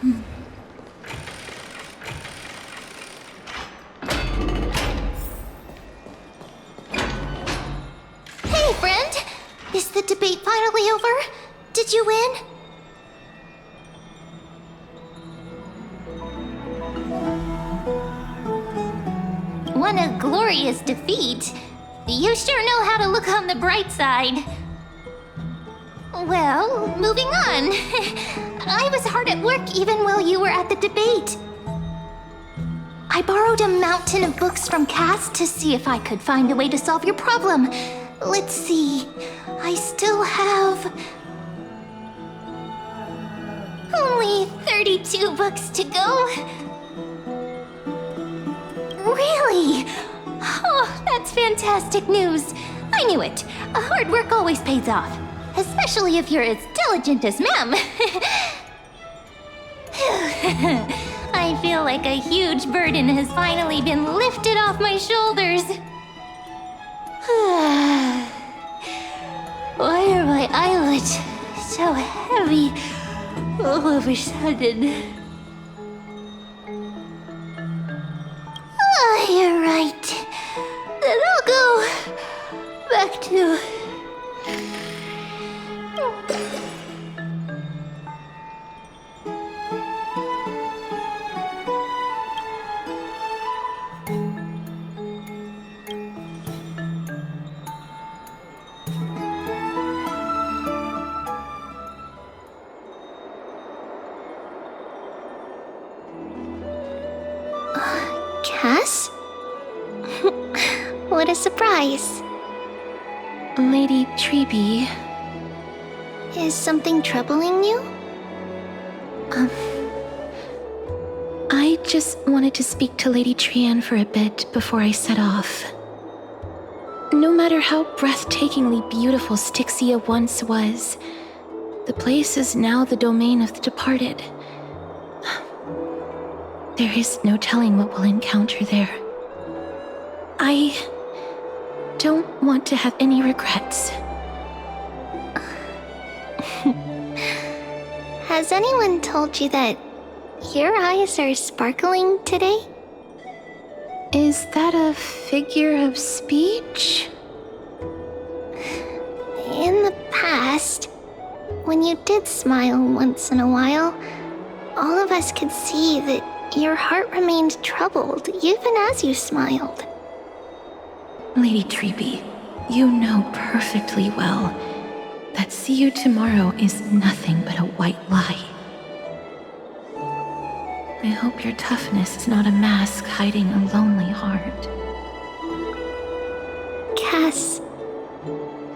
Hey, friend! Is the debate finally over? Did you win? What a glorious defeat. You sure know how to look on the bright side. Well, moving on. I was hard at work even while you were at the debate. I borrowed a mountain of books from Cass to see if I could find a way to solve your problem. Let's see. I still have only 32 books to go. Really? Oh, that's fantastic news. I knew it. Hard work always pays off. Especially if you're as diligent as Ma'am. I feel like a huge burden has finally been lifted off my shoulders. Why are my eyelids so heavy all of a sudden? Oh, you're right. Then I'll go back to... Cass? What a surprise. Lady Treeby. Is something troubling you? I just wanted to speak to Lady Trian for a bit before I set off. No matter how breathtakingly beautiful Styxia once was, the place is now the domain of the departed. There is no telling what we'll encounter there. I don't want to have any regrets. Has anyone told you that your eyes are sparkling today? Is that a figure of speech? In the past, when you did smile once in a while, all of us could see that your heart remained troubled even as you smiled. Lady Treeby, you know perfectly well that see you tomorrow is nothing but a white lie. I hope your toughness is not a mask hiding a lonely heart. Cass,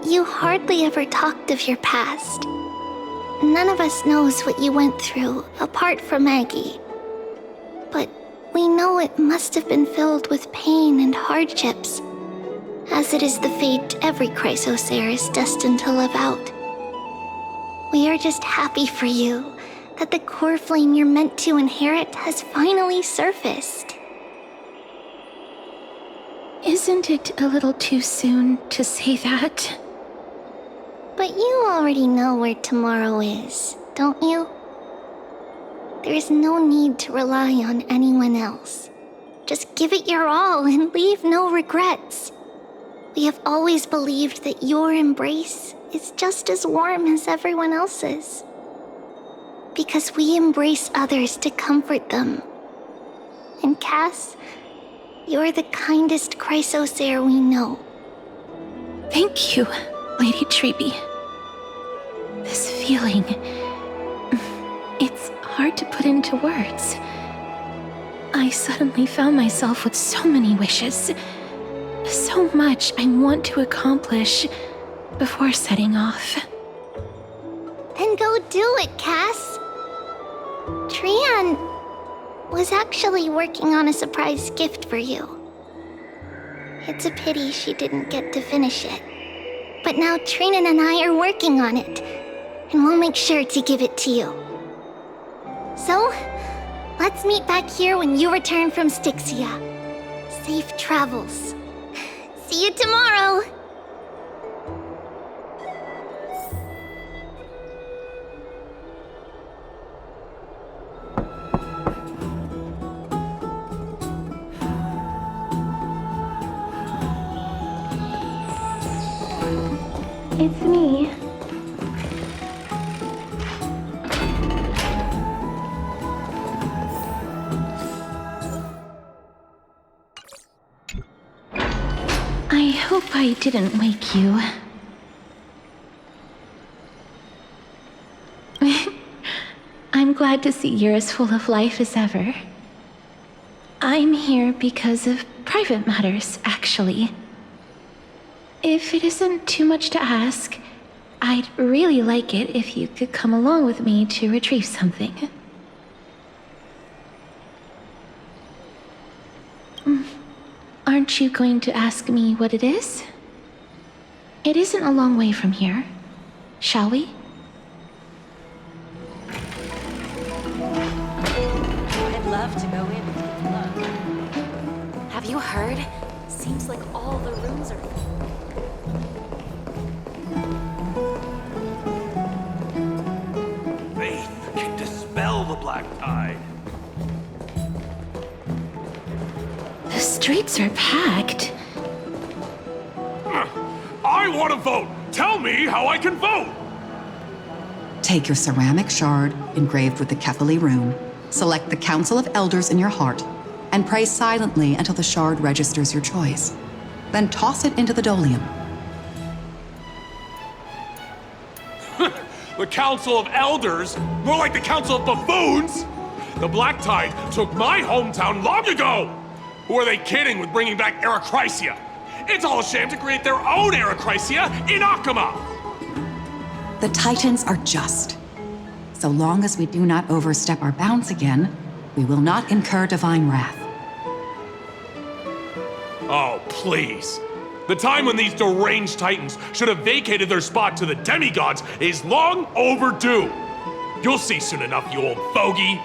you hardly ever talked of your past. None of us knows what you went through, apart from Maggie. But we know it must have been filled with pain and hardships, as it is the fate every Chrysosaur is destined to live out. We are just happy for you that the core flame you're meant to inherit has finally surfaced. Isn't it a little too soon to say that? But you already know where tomorrow is, don't you? There's no need to rely on anyone else. Just give it your all and leave no regrets. We have always believed that your embrace is just as warm as everyone else's. Because we embrace others to comfort them. And Cass, you're the kindest Chrysosaur we know. Thank you, Lady Treeby. This feeling... it's hard to put into words. I suddenly found myself with so many wishes. So much I want to accomplish before setting off. Then go do it, Cass. Trian was actually working on a surprise gift for you. It's a pity she didn't get to finish it. But now Trinan and I are working on it, and we'll make sure to give it to you. So, let's meet back here when you return from Styxia. Safe travels. See you tomorrow! It's me. I hope I didn't wake you. I'm glad to see you're as full of life as ever. I'm here because of private matters, actually. If it isn't too much to ask, I'd really like it if you could come along with me to retrieve something. Aren't you going to ask me what it is? It isn't a long way from here. Shall we? I'd love to go in and take a look. Have you heard? Seems like all the rooms are full. Faith can dispel the black tide. The streets are packed. I want to vote! Tell me how I can vote! Take your ceramic shard engraved with the Kephili rune, select the Council of Elders in your heart, and pray silently until the shard registers your choice. Then toss it into the Dolium. The Council of Elders? More like the Council of Buffoons! The Black Tide took my hometown long ago! Who are they kidding with bringing back Erechrysia? It's all a sham to create their own Erechrysia in Akama! The Titans are just. So long as we do not overstep our bounds again, we will not incur divine wrath. Oh, please. The time when these deranged Titans should have vacated their spot to the demigods is long overdue. You'll see soon enough, you old fogey.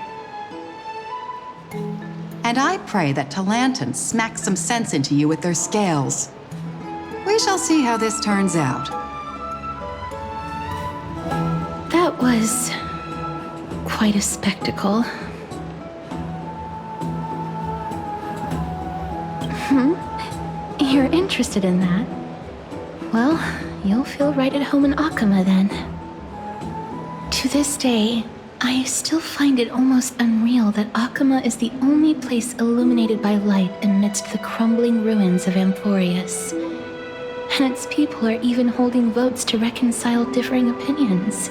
And I pray that Talanton smacks some sense into you with their scales. We shall see how this turns out. That was quite a spectacle. You're interested in that? Well, you'll feel right at home in Akama then. To this day, I still find it almost unreal that Akama is the only place illuminated by light amidst the crumbling ruins of Amphoreus. And its people are even holding votes to reconcile differing opinions.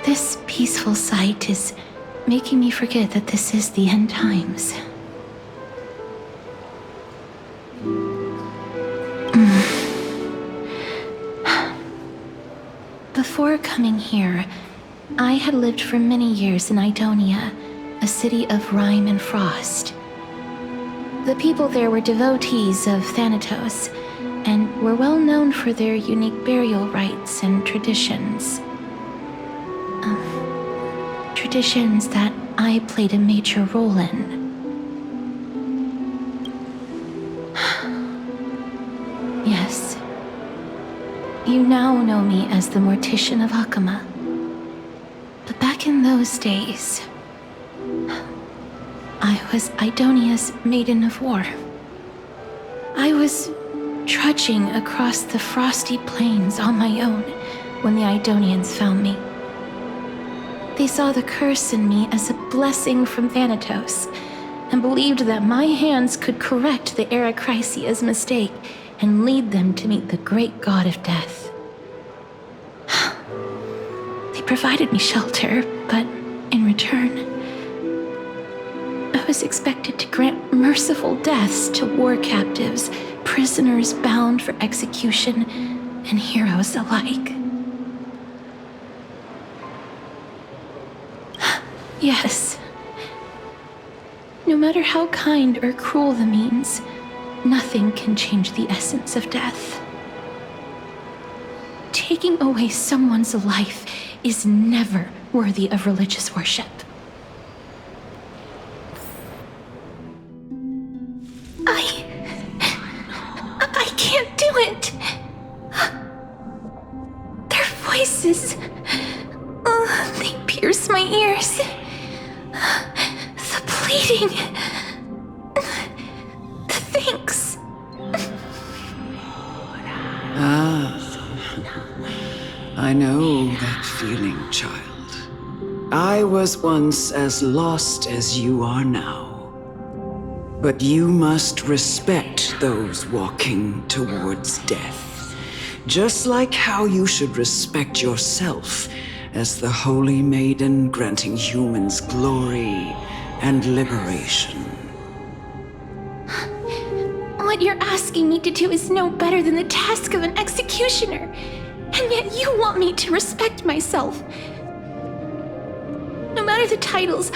This peaceful sight is making me forget that this is the end times. Before coming here, I had lived for many years in Idonia, a city of rime and frost. The people there were devotees of Thanatos, and were well known for their unique burial rites and traditions. Traditions that I played a major role in. Yes. You now know me as the Mortician of Akama. But back in those days, I was Idonia's Maiden of War. I was trudging across the frosty plains on my own when the Idonians found me. They saw the curse in me as a blessing from Thanatos, and believed that my hands could correct the Erechrysia's mistake and lead them to meet the great god of death. They provided me shelter, but in return, I was expected to grant merciful deaths to war captives, prisoners bound for execution, and heroes alike. Yes. No matter how kind or cruel the means, nothing can change the essence of death. Taking away someone's life is never worthy of religious worship. I can't do it. Their voices, they pierce my ears. The pleading, the thanks. I know that feeling, child. I was once as lost as you are now. But you must respect those walking towards death. Just like how you should respect yourself as the Holy Maiden granting humans glory and liberation. What you're asking me to do is no better than the task of an executioner. And yet you want me to respect myself. No matter the titles,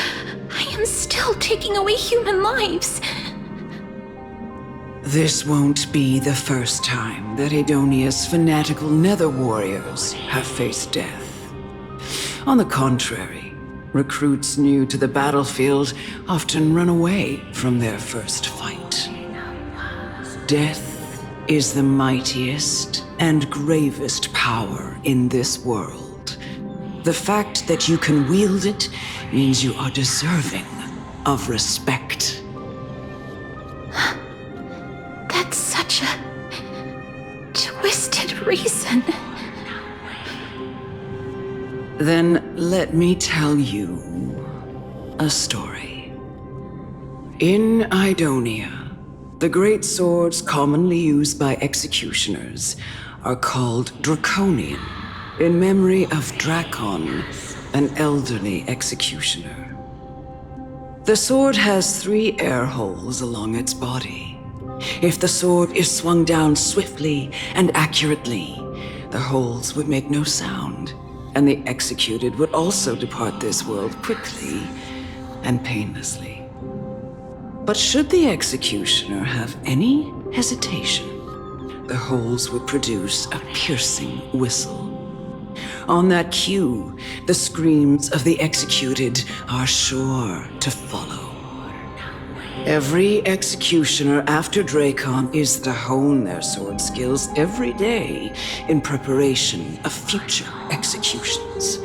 I am still taking away human lives. This won't be the first time that Edonia's fanatical nether warriors have faced death. On the contrary, recruits new to the battlefield often run away from their first fight. Death is the mightiest and gravest power in this world. The fact that you can wield it means you are deserving of respect. That's such a twisted reason. Then let me tell you a story. In Idonia, the great swords commonly used by executioners are called Draconian, in memory of Drakon, an elderly executioner. The sword has 3 air holes along its body. If the sword is swung down swiftly and accurately, the holes would make no sound, and the executed would also depart this world quickly and painlessly. But should the executioner have any hesitation, the holes would produce a piercing whistle. On that cue, the screams of the executed are sure to follow. Every executioner after Drakon is to hone their sword skills every day in preparation of future executions.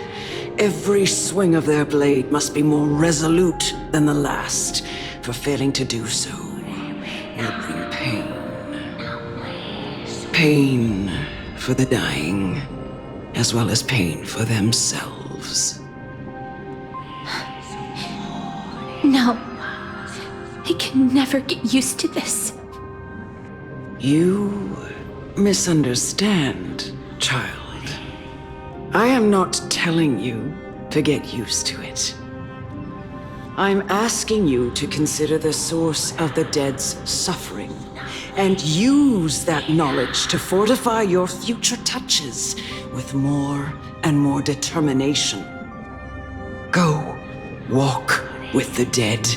Every swing of their blade must be more resolute than the last, for failing to do so will bring pain. Pain for the dying, as well as pain for themselves. No. I can never get used to this. You misunderstand, child. I am not telling you to get used to it. I'm asking you to consider the source of the dead's suffering and use that knowledge to fortify your future touches with more and more determination. Go, walk with the dead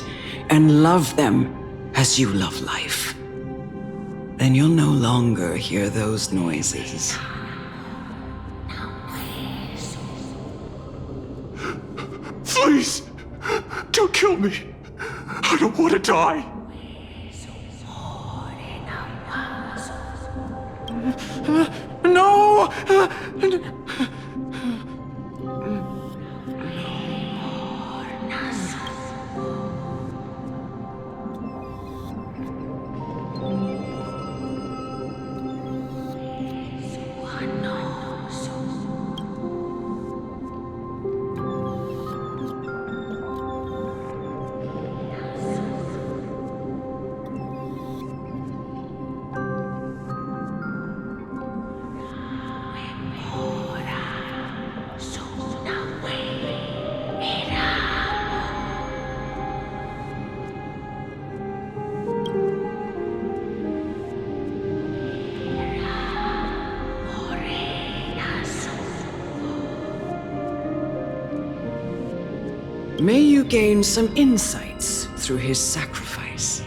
and love them as you love life. Then you'll no longer hear those noises. Please, don't kill me. I don't want to die. No! May you gain some insights through his sacrifice.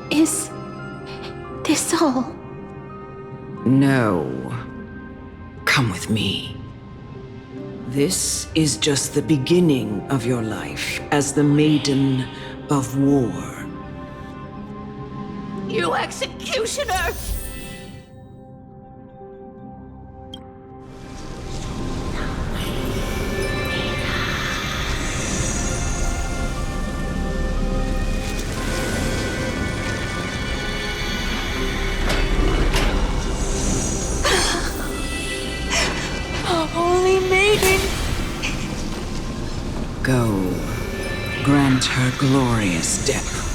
Is this all? No. Come with me. This is just the beginning of your life as the Maiden of War. You executioner! her glorious death.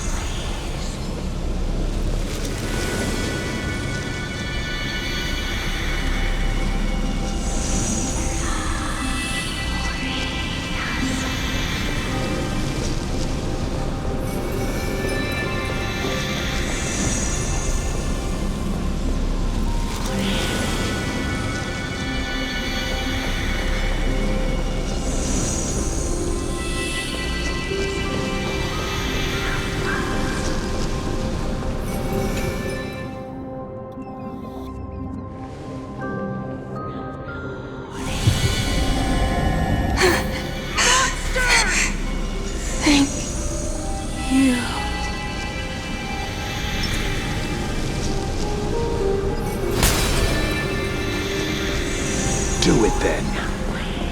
Do it then,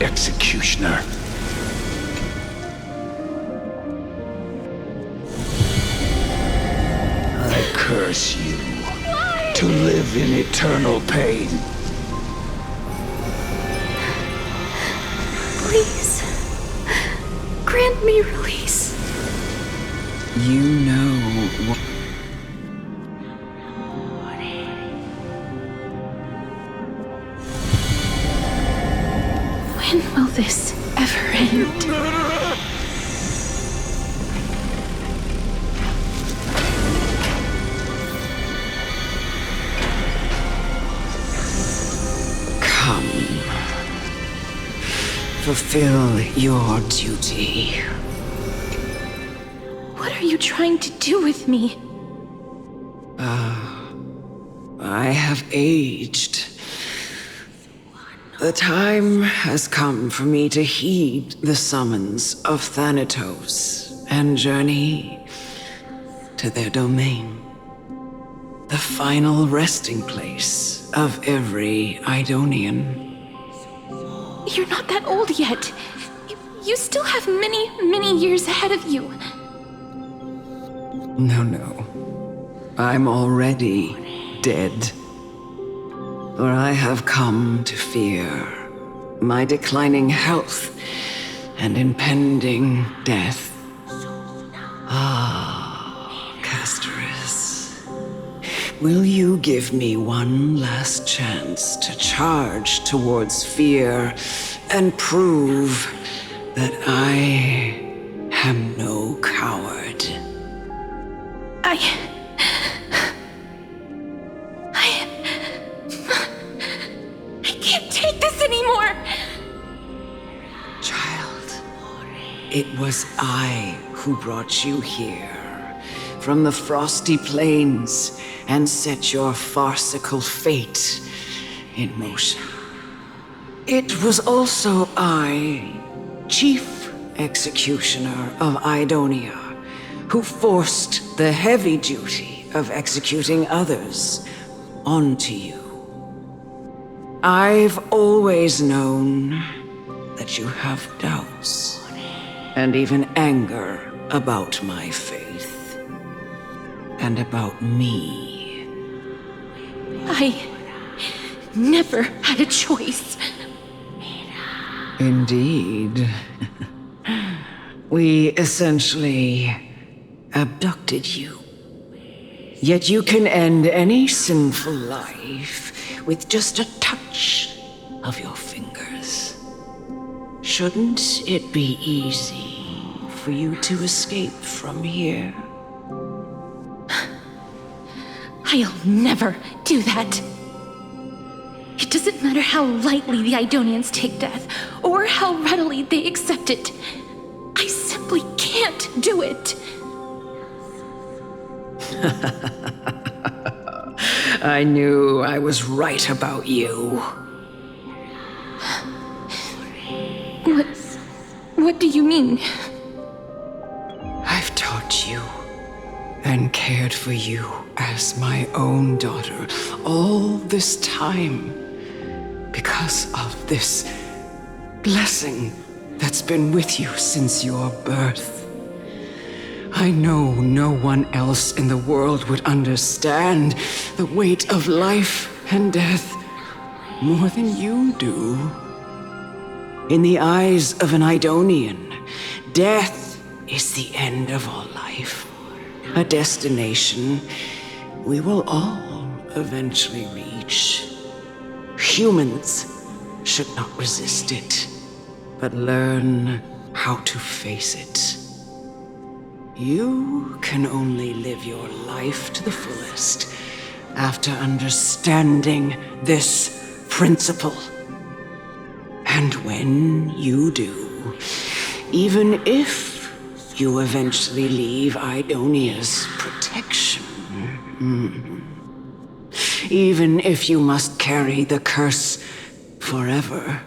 Executioner. I curse you to live in eternal pain. Please, grant me release. You know what... When will this ever end? Come. Fulfill your duty. What are you trying to do with me? I have aged. The time has come for me to heed the summons of Thanatos and journey to their domain. The final resting place of every Idonian. You're not that old yet. You still have many, many years ahead of you. No. I'm already dead. For I have come to fear my declining health and impending death. Castorus, will you give me one last chance to charge towards fear and prove that I am no coward? I can't take this anymore! Child, it was I who brought you here from the frosty plains and set your farcical fate in motion. It was also I, Chief Executioner of Idonia, who forced the heavy duty of executing others onto you. I've always known that you have doubts and even anger about my faith and about me. I never had a choice. Indeed. We essentially abducted you. Yet you can end any sinful life with just a touch of your fingers. Shouldn't it be easy for you to escape from here? I'll never do that. It doesn't matter how lightly the Idonians take death, or how readily they accept it. I simply can't do it. I knew I was right about you. What do you mean? I've taught you and cared for you as my own daughter all this time because of this blessing that's been with you since your birth. I know no one else in the world would understand the weight of life and death more than you do. In the eyes of an Idonian, death is the end of all life. A destination we will all eventually reach. Humans should not resist it, but learn how to face it. You can only live your life to the fullest after understanding this principle. And when you do, even if you eventually leave Idonia's protection, even if you must carry the curse forever,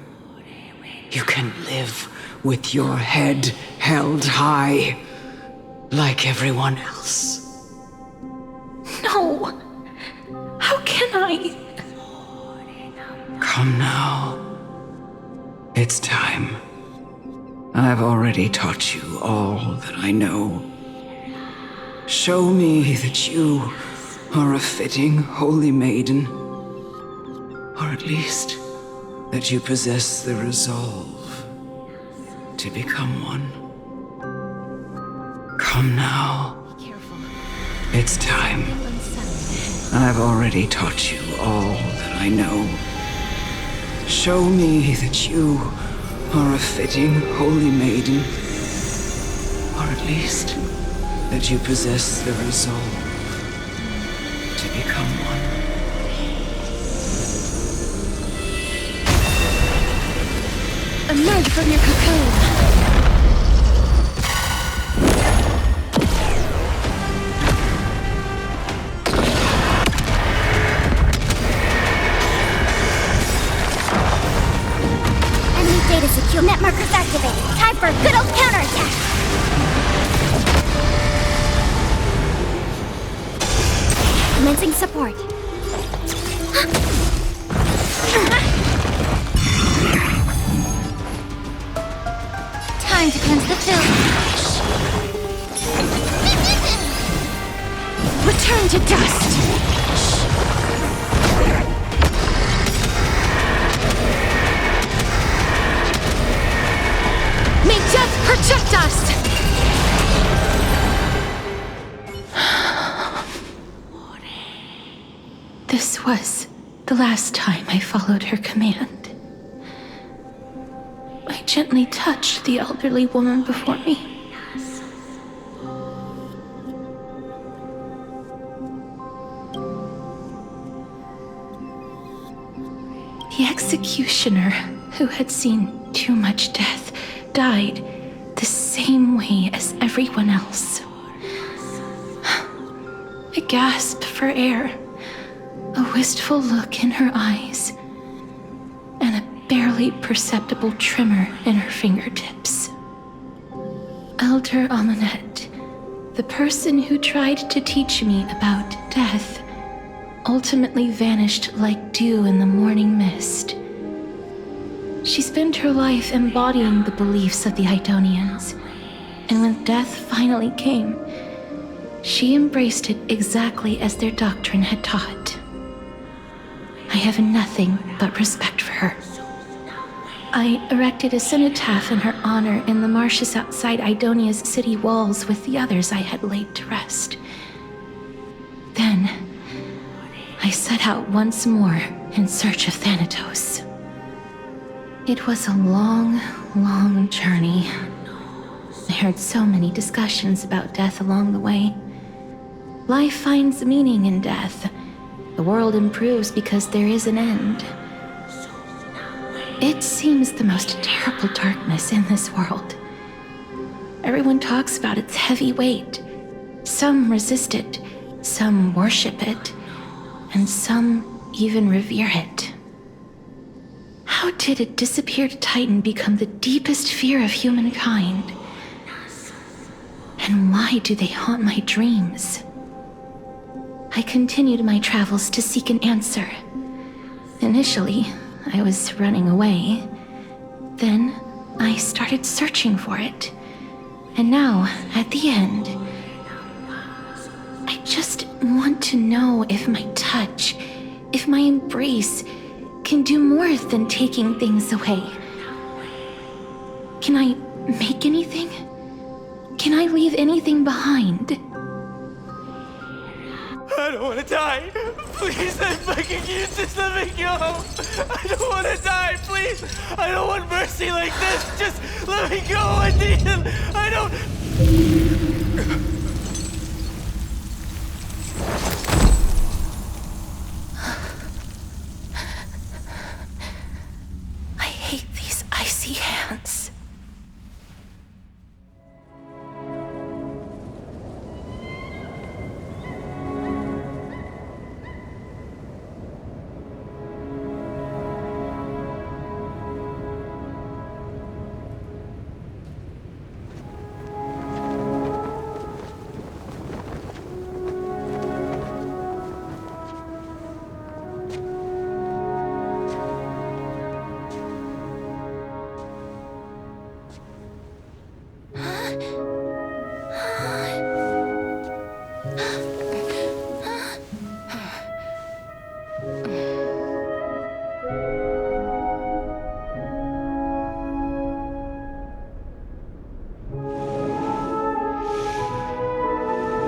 you can live with your head held high, like everyone else. No! How can I? Come now. It's time. I've already taught you all that I know. Show me that you are a fitting holy maiden, or at least that you possess the resolve to become one. Come now. It's time. I've already taught you all that I know. Show me that you are a fitting holy maiden, or at least that you possess the resolve to become one. Emerge from your cocoon! Data secure. Net markers activated. Time for a good old counterattack. Commencing support. Time to cleanse the field. Return to dust! May death protect us! This was the last time I followed her command. I gently touched the elderly woman before me. The executioner, who had seen too much death, died the same way as everyone else. I gasped for air, a wistful look in her eyes, and a barely perceptible tremor in her fingertips. Elder Amunet, the person who tried to teach me about death, ultimately vanished like dew in the morning mist. She spent her life embodying the beliefs of the Idonians, and when death finally came, she embraced it exactly as their doctrine had taught. I have nothing but respect for her. I erected a cenotaph in her honor in the marshes outside Idonia's city walls with the others I had laid to rest. Then, I set out once more in search of Thanatos. It was a long, long journey. I heard so many discussions about death along the way. Life finds meaning in death. The world improves because there is an end. It seems the most terrible darkness in this world. Everyone talks about its heavy weight. Some resist it, some worship it, and some even revere it. How did a disappeared titan become the deepest fear of humankind? And why do they haunt my dreams? I continued my travels to seek an answer. Initially, I was running away. Then, I started searching for it. And now, at the end, I just want to know if my touch, if my embrace, can do more than taking things away. Can I make anything? Can I leave anything behind? I don't want to die. Please, I'm begging you, just let me go. I don't want to die, please. I don't want mercy like this. Just let me go. I need it. I don't... I hate these icy hands.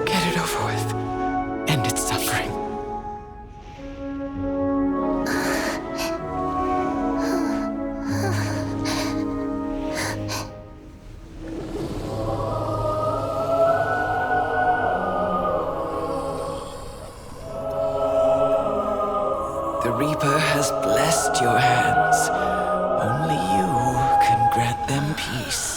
Get it over with. End its suffering. The Reaper has blessed your hands. Only you can grant them peace.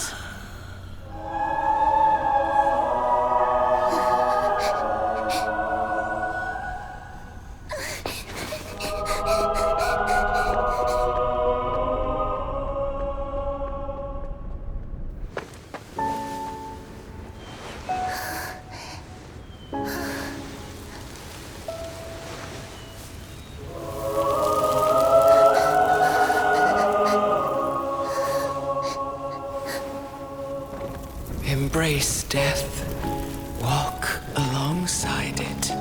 Embrace death. Walk alongside it.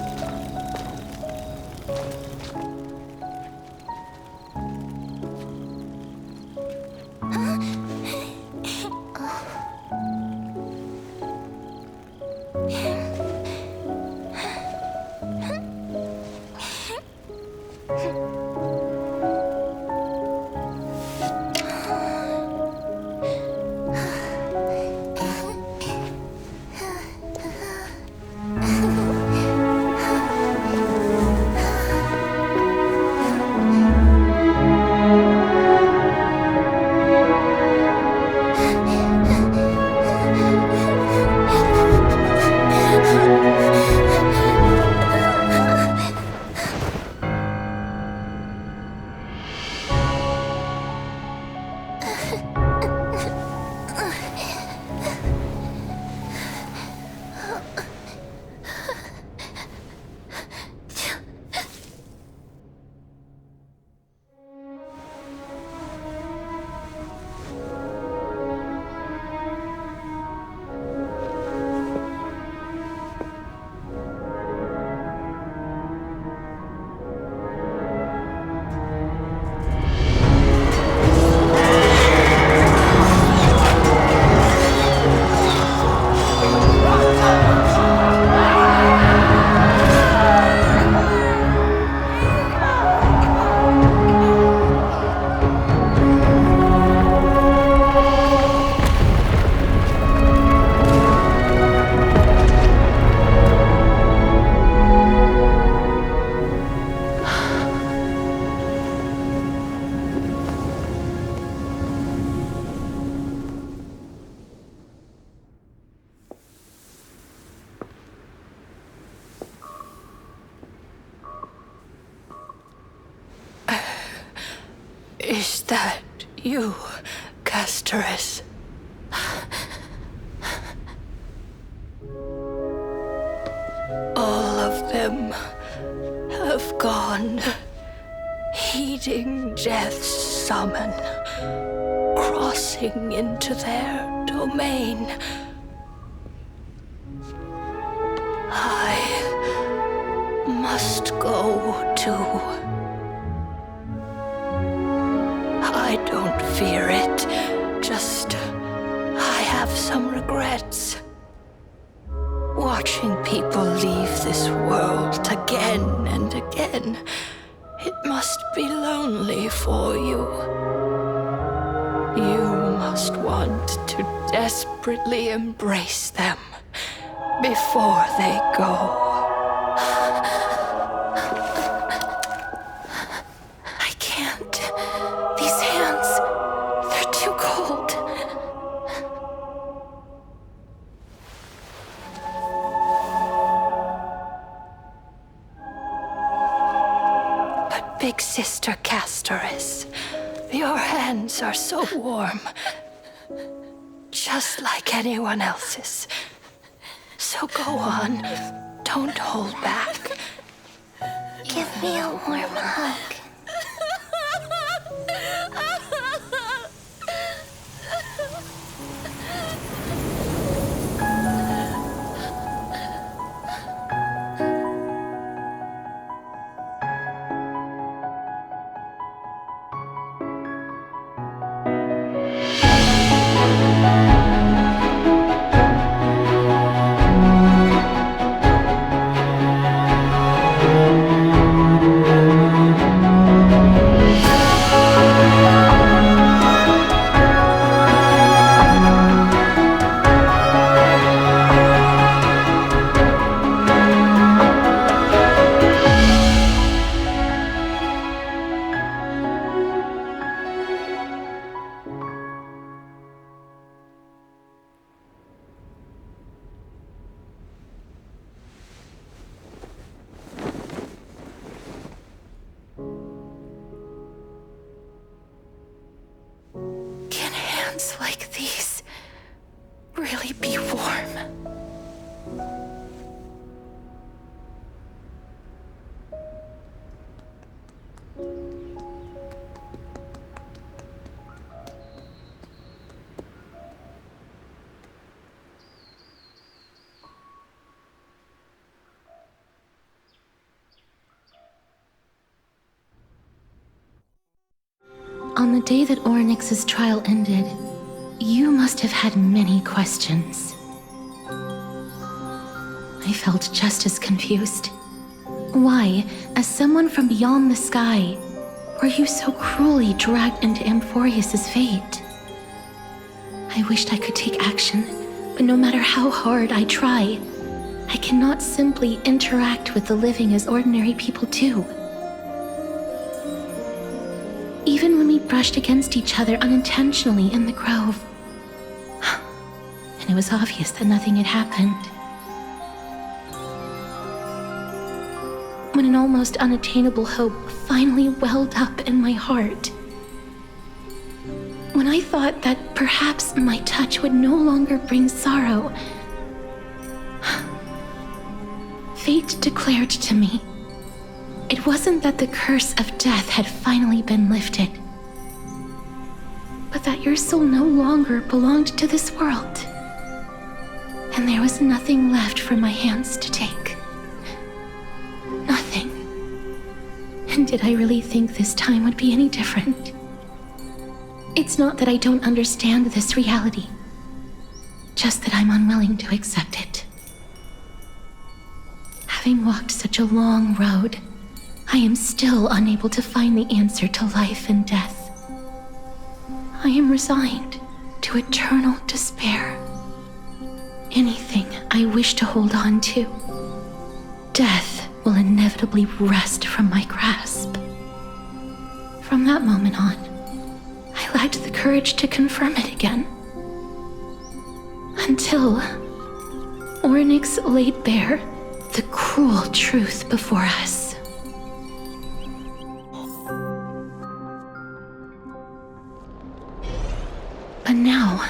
Is that you, Casterus? All of them have gone, heeding death's summon, crossing into their domain. I must go too. I don't fear it, just I have some regrets. watching people leave this world again and again. It must be lonely for you. You must want to desperately embrace them before they go. I can't. These hands, they're too cold. But Big Sister Castoris, your hands are so warm. Just like anyone else's. So go on. Don't hold back. Give me a warm hug. Like these really be warm? On the day that Orynyx's trial ended, you must have had many questions. I felt just as confused. Why, as someone from beyond the sky, were you so cruelly dragged into Amphoreus' fate? I wished I could take action, but no matter how hard I try, I cannot simply interact with the living as ordinary people do. Even when we brushed against each other unintentionally in the grove, and it was obvious that nothing had happened. When an almost unattainable hope finally welled up in my heart. When I thought that perhaps my touch would no longer bring sorrow, fate declared to me, it wasn't that the curse of death had finally been lifted, but that your soul no longer belonged to this world. And there was nothing left for my hands to take. Nothing. And did I really think this time would be any different? It's not that I don't understand this reality, just that I'm unwilling to accept it. Having walked such a long road, I am still unable to find the answer to life and death. I am resigned to eternal despair. Anything I wish to hold on to, death will inevitably wrest from my grasp. From that moment on, I lacked the courage to confirm it again. Until Orynyx laid bare the cruel truth before us. But now,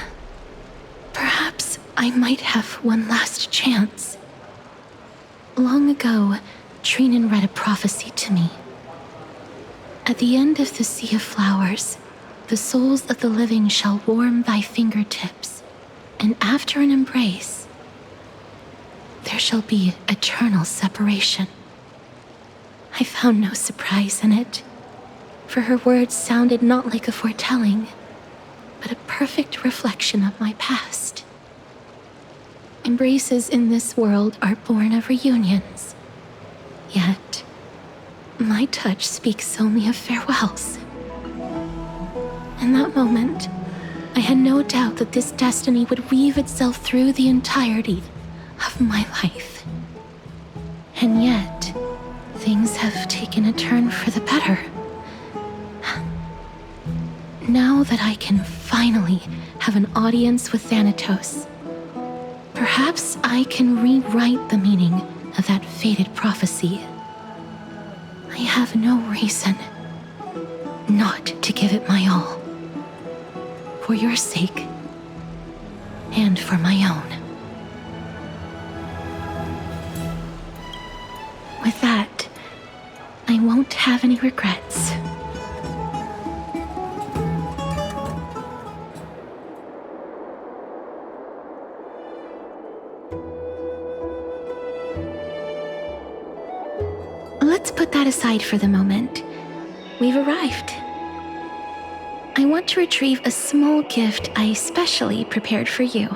perhaps I might have one last chance. Long ago, Trinan read a prophecy to me. At the end of the Sea of Flowers, the souls of the living shall warm thy fingertips, and after an embrace, there shall be eternal separation. I found no surprise in it, for her words sounded not like a foretelling, but a perfect reflection of my past. Embraces in this world are born of reunions. Yet, my touch speaks only of farewells. In that moment, I had no doubt that this destiny would weave itself through the entirety of my life. And yet, things have taken a turn for the better. Now that I can finally have an audience with Thanatos, perhaps I can rewrite the meaning of that fated prophecy. I have no reason not to give it my all. For your sake, and for my own. With that, I won't have any regrets. Let's put that aside for the moment. We've arrived. I want to retrieve a small gift I specially prepared for you.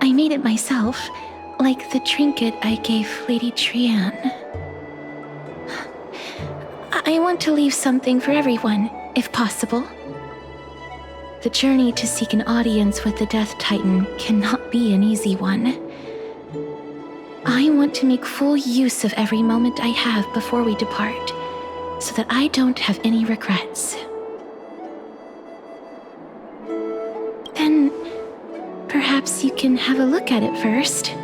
I made it myself, like the trinket I gave Lady Trian. I want to leave something for everyone, if possible. The journey to seek an audience with the Death Titan cannot be an easy one. I want to make full use of every moment I have before we depart, so that I don't have any regrets. Then, perhaps you can have a look at it first.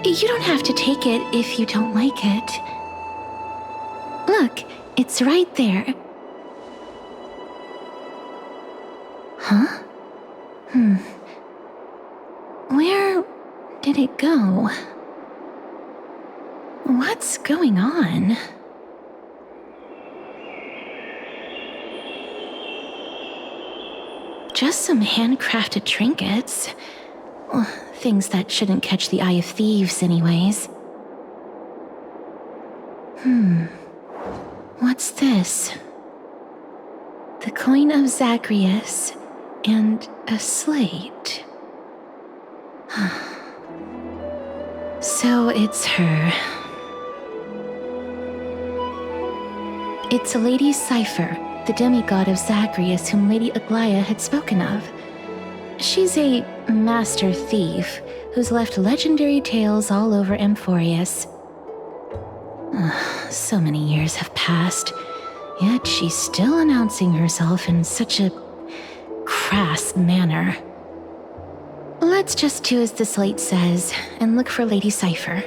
You don't have to take it if you don't like it. Look, it's right there. Huh? Where did it go? What's going on? Just some handcrafted trinkets. Things that shouldn't catch the eye of thieves anyways. What's this? The coin of Zagreus and a slate. So it's her. It's Lady Cypher, the demigod of Zagreus whom Lady Aglaia had spoken of. She's a master thief who's left legendary tales all over Amphoreus. So many years have passed, yet she's still announcing herself in such a crass manner. Let's just do as the slate says and look for Lady Cypher.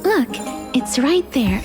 Look, it's right there.